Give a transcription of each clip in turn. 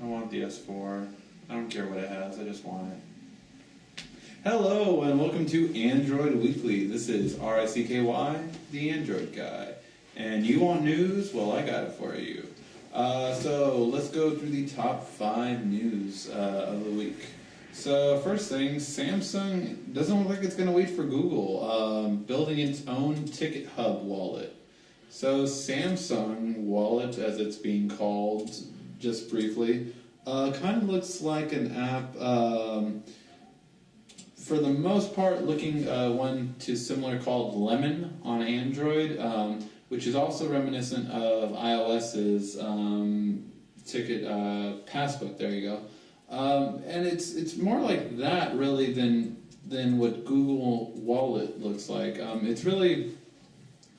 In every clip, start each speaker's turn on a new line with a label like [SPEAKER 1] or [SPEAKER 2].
[SPEAKER 1] I want the S4. I don't care what it has, I just want it. Hello, and welcome to Android Weekly. This is RICKY, the Android guy. And you want news? Well, I got it for you. So let's go through the top 5 news of the week. So first thing, Samsung doesn't look like it's going to wait for Google, building its own Ticket Hub wallet. So Samsung Wallet, as it's being called, just briefly, kind of looks like an app, for the most part, looking one to similar called Lemon on Android, which is also reminiscent of iOS's Ticket Passbook. There you go. And it's more like that really than what Google Wallet looks like. It's really,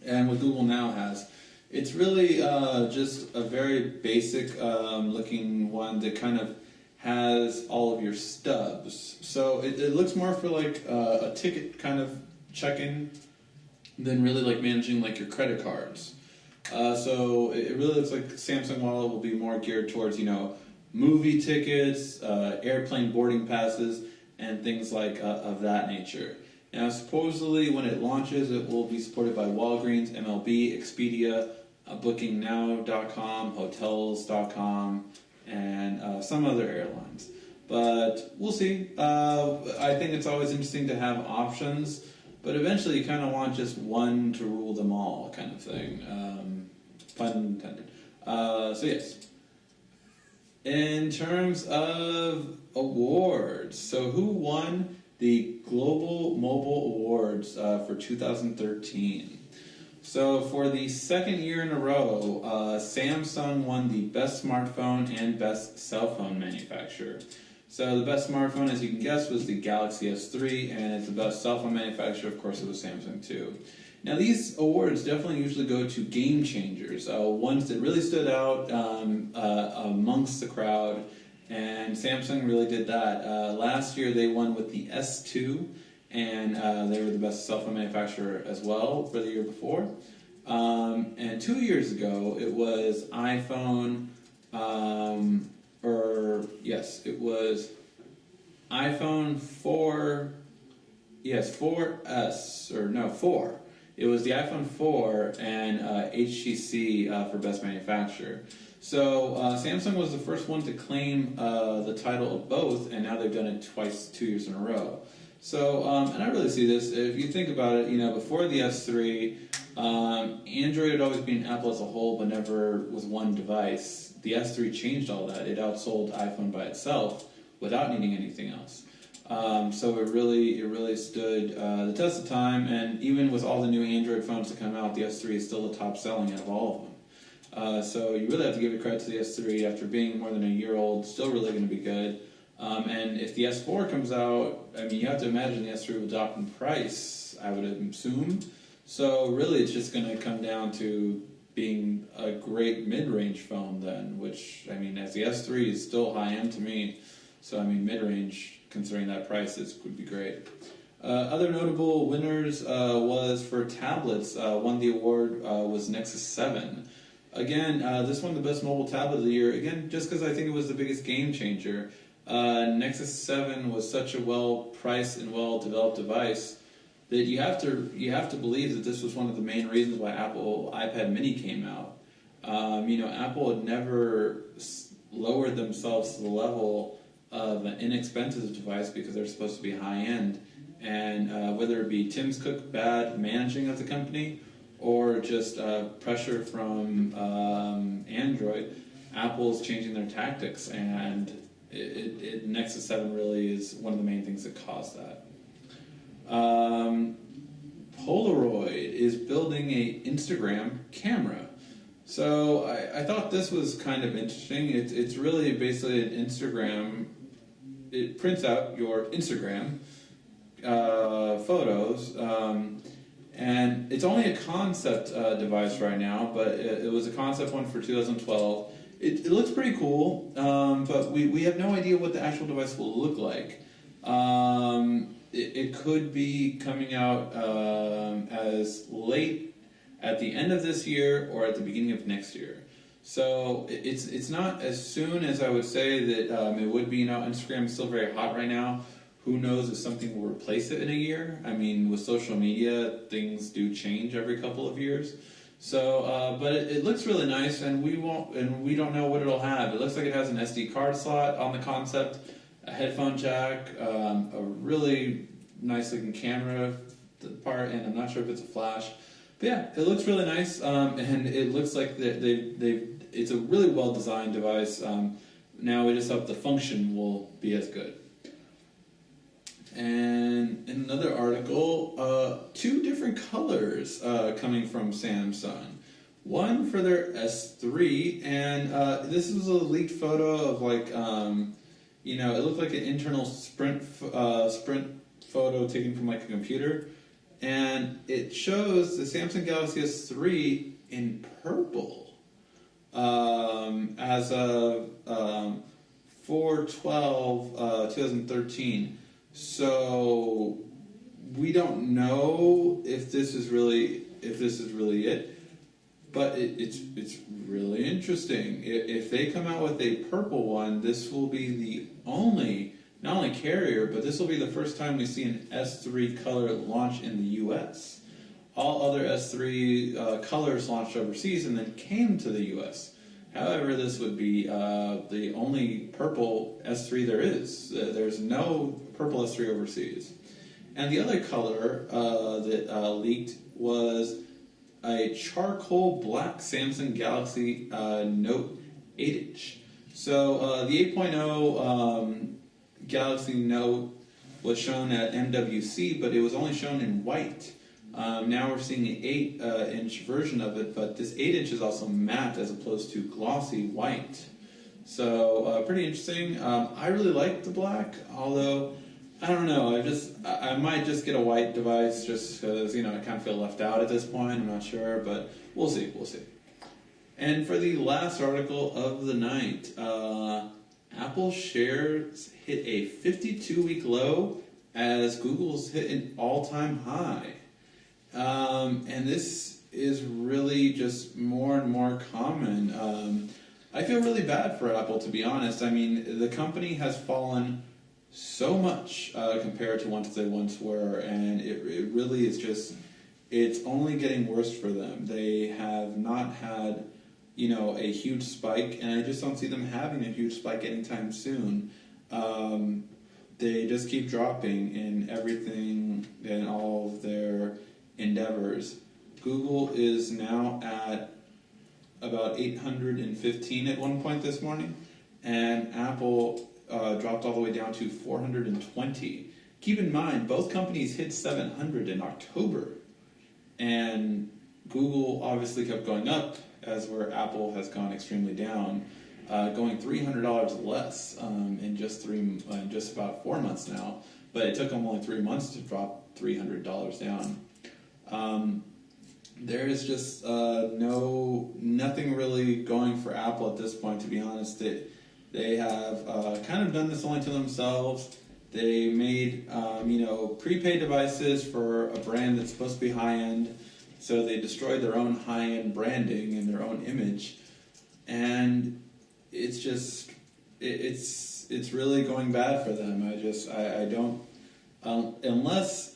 [SPEAKER 1] and what Google Now has, it's really just a very basic looking one that kind of has all of your stubs. So it looks more for like a ticket kind of check-in than really like managing like your credit cards. So it really looks like Samsung Wallet will be more geared towards, movie tickets, airplane boarding passes, and things like of that nature. Now, supposedly, when it launches, it will be supported by Walgreens, MLB, Expedia, BookingNow.com, Hotels.com, and some other airlines. But we'll see. I think it's always interesting to have options, but eventually you kind of want just one to rule them all, kind of thing. Pun intended. So yes. In terms of awards, so who won the Global Mobile Awards for 2013? So for the second year in a row, Samsung won the best smartphone and best cell phone manufacturer. So the best smartphone, as you can guess, was the Galaxy S3, and it's the best cell phone manufacturer, of course, it was Samsung too. Now these awards definitely usually go to game changers, ones that really stood out amongst the crowd, and Samsung really did that. Last year they won with the S2, and they were the best cell phone manufacturer as well for the year before. And 2 years ago it was iPhone, it was iPhone 4, 4. It was the iPhone 4 and HTC for Best Manufacturer. So Samsung was the first one to claim the title of both, and now they've done it twice, 2 years in a row. So, and I really see this, if you think about it, before the S3, Android had always been Apple as a whole, but never was one device. The S3 changed all that. It outsold iPhone by itself without needing anything else. So it really stood the test of time, and even with all the new Android phones that come out, the S3 is still the top selling out of all of them. So you really have to give it credit to the S3 after being more than a year old, still really going to be good. And if the S4 comes out, you have to imagine the S3 will drop in price, I would assume. So really it's just going to come down to being a great mid-range phone then, which, as the S3 is still high-end to me, so mid-range, considering that price, would be great. Other notable winners was for tablets. Won the award was Nexus 7. Again, this won the best mobile tablet of the year. Again, just because I think it was the biggest game changer. Nexus 7 was such a well-priced and well-developed device that you have to believe that this was one of the main reasons why Apple iPad Mini came out. Apple had never lowered themselves to the level of an inexpensive device because they're supposed to be high-end. And whether it be Tim Cook's bad managing of the company or just pressure from Android, Apple's changing their tactics, and Nexus 7 really is one of the main things that caused that. Polaroid is building a Instagram camera. So I thought this was kind of interesting. It's really basically an Instagram. It prints out your Instagram photos, and it's only a concept device right now, but it was a concept one for 2012. It looks pretty cool, but we have no idea what the actual device will look like. It could be coming out as late at the end of this year or at the beginning of next year. So it's not as soon as I would say that it would be. Instagram is still very hot right now. Who knows if something will replace it in a year? I mean, with social media, things do change every couple of years. So, but it looks really nice, and we don't know what it'll have. It looks like it has an SD card slot on the concept, a headphone jack, a really nice looking camera part, and I'm not sure if it's a flash. But yeah, it looks really nice, and it looks like it's a really well designed device. Now we just hope the function will be as good. And in another article, two different colors coming from Samsung. One for their S3, and this was a leaked photo of it looked like an internal sprint photo taken from like a computer, and it shows the Samsung Galaxy S3 in purple as of 4/12/2013. So we don't know if this is really it, but it's really interesting. If they come out with a purple one, this will be the not only carrier, but this will be the first time we see an S3 color launch in the U.S. All other S3 colors launched overseas and then came to the U.S. However, this would be the only purple S3 there is. There's no purple S3 overseas. And the other color that leaked was a charcoal black Samsung Galaxy Note 8-inch. So the 8.0 Galaxy Note was shown at MWC, but it was only shown in white. Now we're seeing an 8-inch version of it, but this 8-inch is also matte as opposed to glossy white. So pretty interesting. I really like the black, although I don't know. I might just get a white device just because I kind of feel left out at this point. I'm not sure, but we'll see. And for the last article of the night, Apple shares hit a 52-week low as Google's hit an all-time high. And this is really just more and more common. I feel really bad for Apple, to be honest. I mean, the company has fallen so much compared to what they once were, and it really is it's only getting worse for them. They have not had, a huge spike, and I just don't see them having a huge spike anytime soon. They just keep dropping in everything and all of their endeavors. Google is now at about 815 at one point this morning, and Apple dropped all the way down to 420. Keep in mind, both companies hit 700 in October, and Google obviously kept going up, as where Apple has gone extremely down, going $300 less in just about 4 months now. But it took them only 3 months to drop $300 down. There is just nothing really going for Apple at this point, to be honest. They have kind of done this only to themselves. They made prepaid devices for a brand that's supposed to be high-end, so they destroyed their own high-end branding and their own image, and it's just it's really going bad for them. I don't unless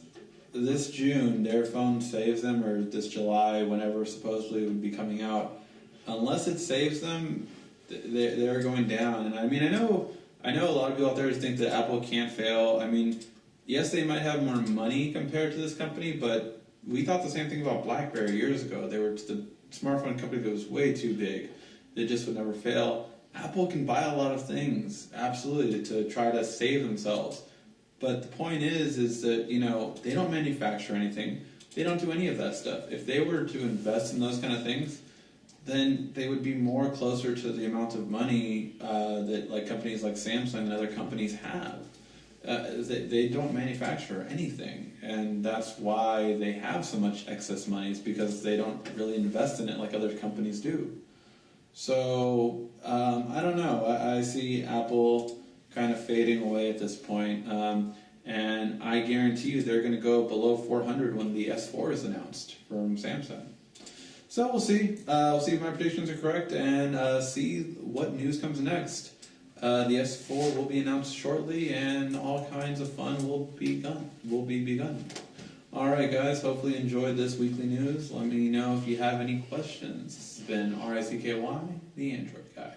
[SPEAKER 1] this June their phone saves them, or this July, whenever supposedly it would be coming out, unless it saves them, they're going down. And I mean, I know a lot of people out there think that Apple can't fail. I mean, yes, they might have more money compared to this company, but we thought the same thing about BlackBerry years ago. They were the smartphone company that was way too big. They just would never fail. Apple can buy a lot of things, absolutely, to try to save themselves. But the point is that, they don't manufacture anything. They don't do any of that stuff. If they were to invest in those kind of things, then they would be more closer to the amount of money that companies like Samsung and other companies have. They don't manufacture anything, and that's why they have so much excess money. It's because they don't really invest in it like other companies do. So, I don't know. I see Apple kind of fading away at this point, and I guarantee you they're going to go below 400 when the S4 is announced from Samsung. So we'll see. We'll see if my predictions are correct and see what news comes next. The S4 will be announced shortly, and all kinds of fun will be begun. All right, guys. Hopefully you enjoyed this weekly news. Let me know if you have any questions. This has been RICKY, the Android Guy.